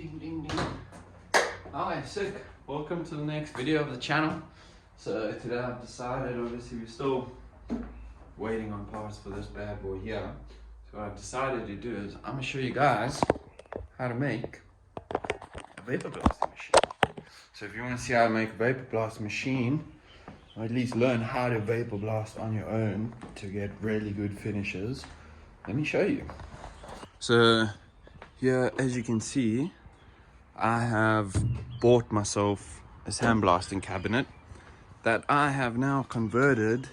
ding, ding, ding. Hi, sick. Welcome to the next video of the channel. So today I've decided, obviously we're still waiting on parts for this bad boy here. So what I've decided to do is I'm gonna show you guys how to make a vapor blasting machine. So if you want to see how to make a vapor blast machine, or at least learn how to vapor blast on your own to get really good finishes, let me show you. So here, as you can see, I have bought myself a sandblasting cabinet that I have now converted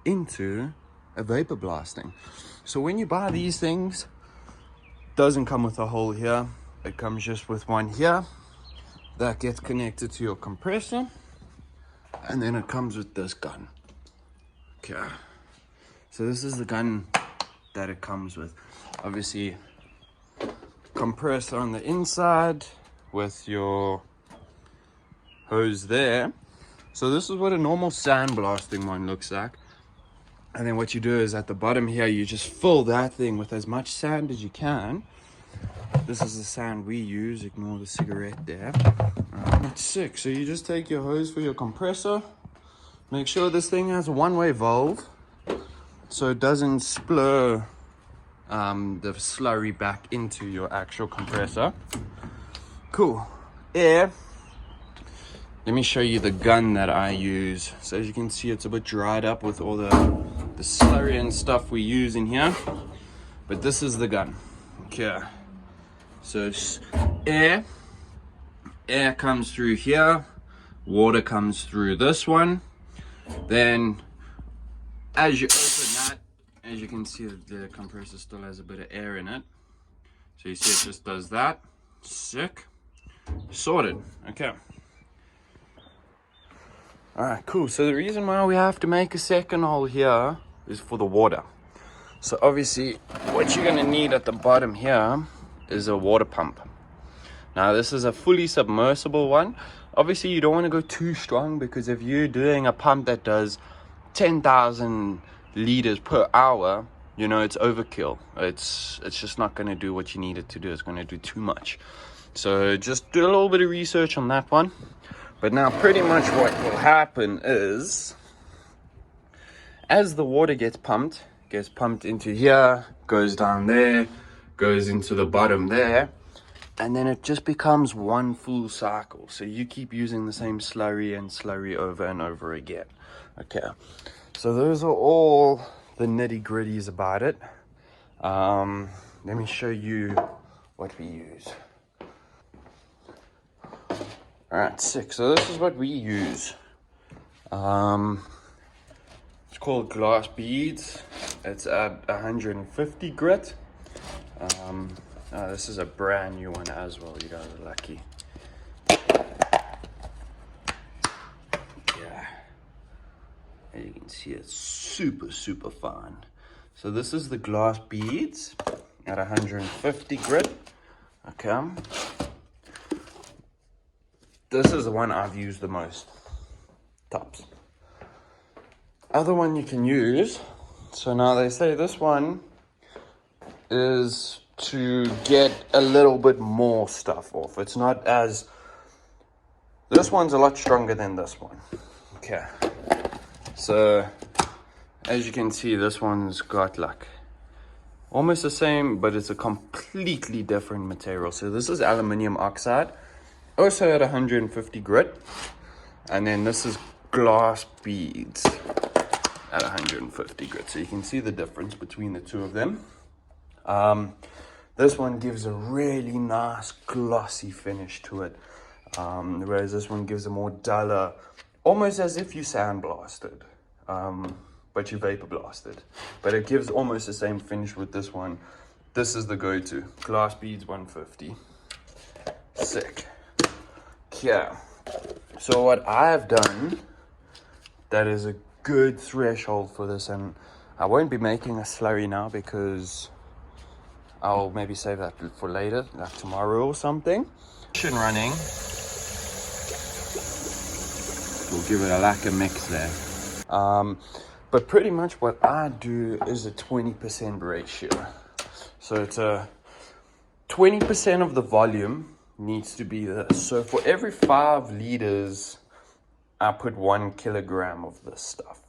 into a vapor blasting. So when you buy these things, it doesn't come with a hole here. It comes just with one here that gets connected to your compressor, and then it comes with this gun. Okay, so this is the gun that it comes with. Obviously, compressor on the inside with your hose there. So this is what a normal sandblasting one looks like. And then what you do is at the bottom here, you just fill that thing with as much sand as you can. This is the sand we use, ignore the cigarette there. That's sick. So you just take your hose for your compressor. Make sure this thing has a one-way valve so it doesn't splur the slurry back into your actual compressor. Cool. Air. Let me show you the gun that I use. So as you can see, it's a bit dried up with all the slurry and stuff we use in here. But this is the gun. Okay. So air comes through here. Water comes through this one. Then as you open that, as you can see, the compressor still has a bit of air in it. So you see it just does that. Sick. Sorted. Okay. Alright, cool. So the reason why we have to make a second hole here is for the water. So obviously what you're going to need at the bottom here is a water pump. Now this is a fully submersible one. Obviously you don't want to go too strong, because if you're doing a pump that does 10,000 liters per hour, you know, it's overkill. It's just not going to do what you need it to do. It's going to do too much. So just do a little bit of research on that one. But now pretty much what will happen is, as the water gets pumped into here, goes down there, goes into the bottom there, and then it just becomes one full cycle. So you keep using the same slurry and slurry over and over again. Okay, so those are all the nitty gritties about it. Let me show you what we use. Alright, sick. So this is what we use. It's called glass beads. It's at 150 grit. This is a brand new one as well. You guys are lucky. Yeah. As you can see, it's super fine. So this is the glass beads at 150 grit. Okay. This is the one I've used the most. Tops. Other one you can use. So now they say this one is to get a little bit more stuff off. It's not as... This one's a lot stronger than this one. Okay. So as you can see, this one's got like almost the same, but it's a completely different material. So this is aluminium oxide, also at 150 grit, and then this is glass beads at 150 grit. So you can see the difference between the two of them. This one gives a really nice glossy finish to it, whereas this one gives a more duller, almost as if you sandblasted, but you vapor blasted. But it gives almost the same finish with this one. This is the go-to. Glass beads 150. Sick. Yeah. So what I've done that is a good threshold for this, and I won't be making a slurry now because I'll maybe save that for later, like tomorrow or something. Running. We'll give it a lacquer mix there. But pretty much what I do is a 20% ratio. So it's a 20% of the volume needs to be this. So for every 5 liters, I put 1 kilogram of this stuff.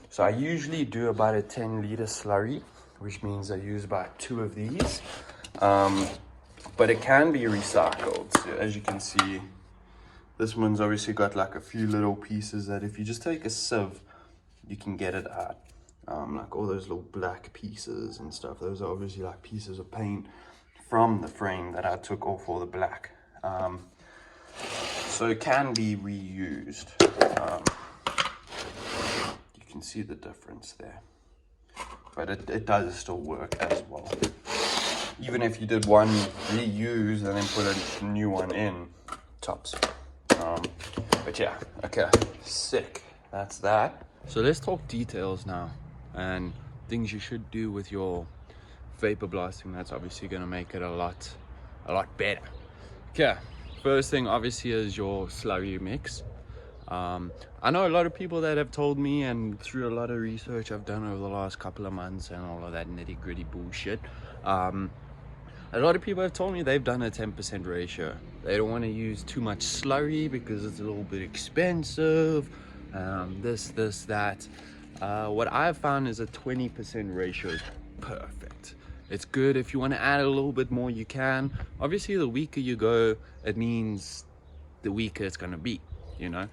So I usually do about a 10-liter slurry, which means I use about 2 of these. But it can be recycled. So as you can see, this one's obviously got like a few little pieces that if you just take a sieve, you can get it out. Like all those little black pieces and stuff. Those are obviously like pieces of paint from the frame that I took off all the black. So it can be reused. You can see the difference there. But it does still work as well. Even if you did one reuse and then put a new one in, tops. But yeah, okay, sick. That's that. So let's talk details now and things you should do with your vapor blasting. That's obviously going to make it a lot better. Okay, first thing obviously is your slurry mix. I know a lot of people that have told me, and through a lot of research I've done over the last couple of months and all of that nitty gritty bullshit, a lot of people have told me they've done a 10% ratio. They don't want to use too much slurry because it's a little bit expensive, that. What I've found is a 20% ratio is perfect. It's good. If you want to add a little bit more, you can. Obviously, the weaker you go, it means the weaker it's going to be, you know.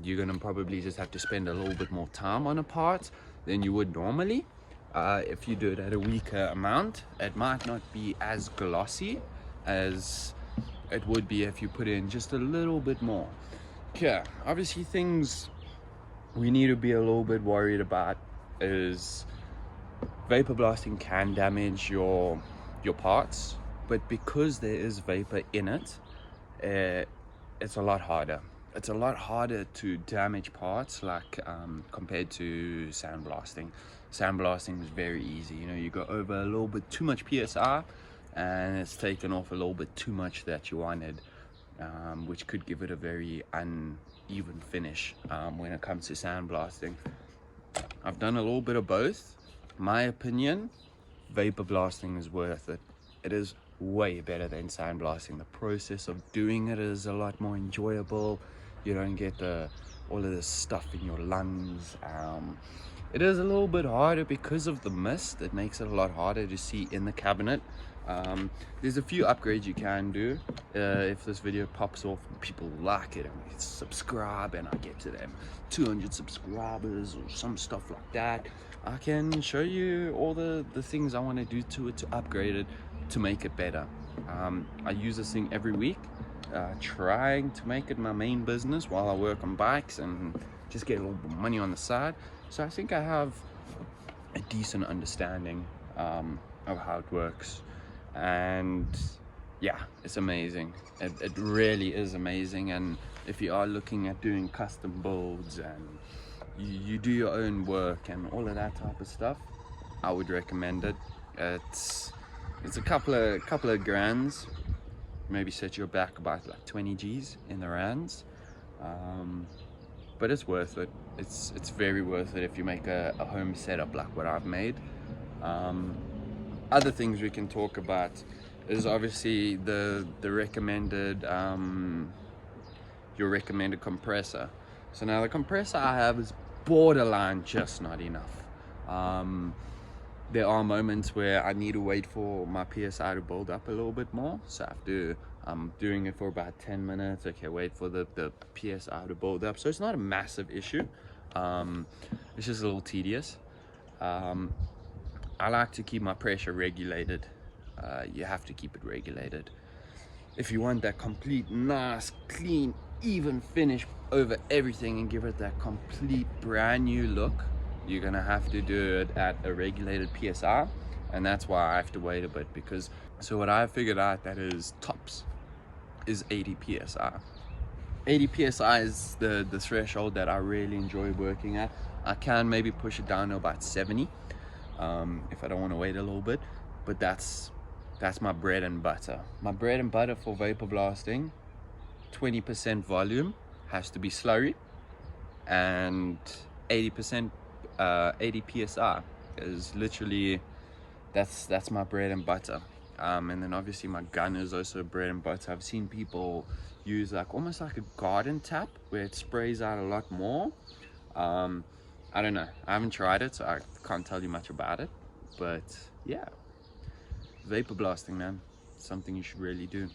You're going to probably just have to spend a little bit more time on a part than you would normally. If you do it at a weaker amount, it might not be as glossy as it would be if you put in just a little bit more. Okay, obviously things we need to be a little bit worried about is vapor blasting can damage your parts, but because there is vapor in it, it's a lot harder. It's a lot harder to damage parts, like compared to sandblasting. Sandblasting is very easy. You know, you go over a little bit too much PSI and it's taken off a little bit too much that you wanted, which could give it a very uneven finish when it comes to sandblasting. I've done a little bit of both. My opinion, vapor blasting is worth it. It is way better than sandblasting. The process of doing it is a lot more enjoyable. You don't get all of this stuff in your lungs. It is a little bit harder because of the mist. It makes it a lot harder to see in the cabinet. There's a few upgrades you can do. If this video pops off and people like it and subscribe and I get to them 200 subscribers or some stuff like that, I can show you all the things I want to do to it to upgrade it to make it better. I use this thing every week, trying to make it my main business while I work on bikes and just get a little bit of money on the side. So I think I have a decent understanding of how it works, and yeah, it's amazing. It really is amazing. And if you are looking at doing custom builds and you do your own work and all of that type of stuff, I would recommend it. It's a couple of grands, maybe set your back about like 20 G's in the rands, but it's worth it. It's very worth it if you make a home setup like what I've made. Other things we can talk about is obviously the recommended your recommended compressor. So now the compressor I have is borderline just not enough. There are moments where I need to wait for my PSI to build up a little bit more, so I have to, I'm doing it for about 10 minutes, okay, wait for the PSI to build up. So it's not a massive issue, it's just a little tedious. I like to keep my pressure regulated. You have to keep it regulated. If you want that complete, nice, clean, even finish over everything and give it that complete brand new look, you're gonna have to do it at a regulated PSI, and that's why I have to wait a bit. Because so what I figured out that is tops is 80 PSI. 80 PSI is the threshold that I really enjoy working at. I can maybe push it down to about 70 if I don't want to wait a little bit, but that's my bread and butter. My bread and butter for vapor blasting, 20% volume has to be slurry, and 80% 80 PSI is literally, that's my bread and butter. And then obviously my gun is also bread and butter. I've seen people use like almost like a garden tap where it sprays out a lot more. I don't know, I haven't tried it, so I can't tell you much about it, but yeah, vapor blasting, man, something you should really do.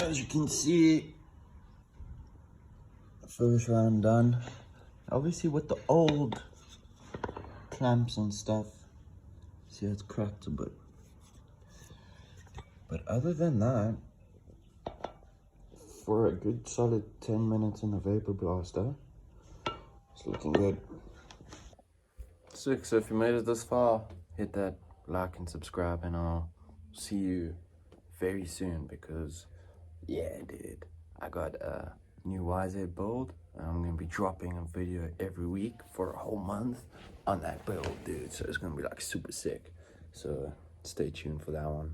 As you can see, first round done. Obviously with the old clamps and stuff, see it's cracked a bit. But other than that, for a good solid 10 minutes in the vapor blaster, it's looking good. Sick, so if you made it this far, hit that like and subscribe, and I'll see you very soon, because yeah dude, I got a new YZ build and I'm gonna be dropping a video every week for a whole month on that build, dude. So it's gonna be like super sick, so stay tuned for that one.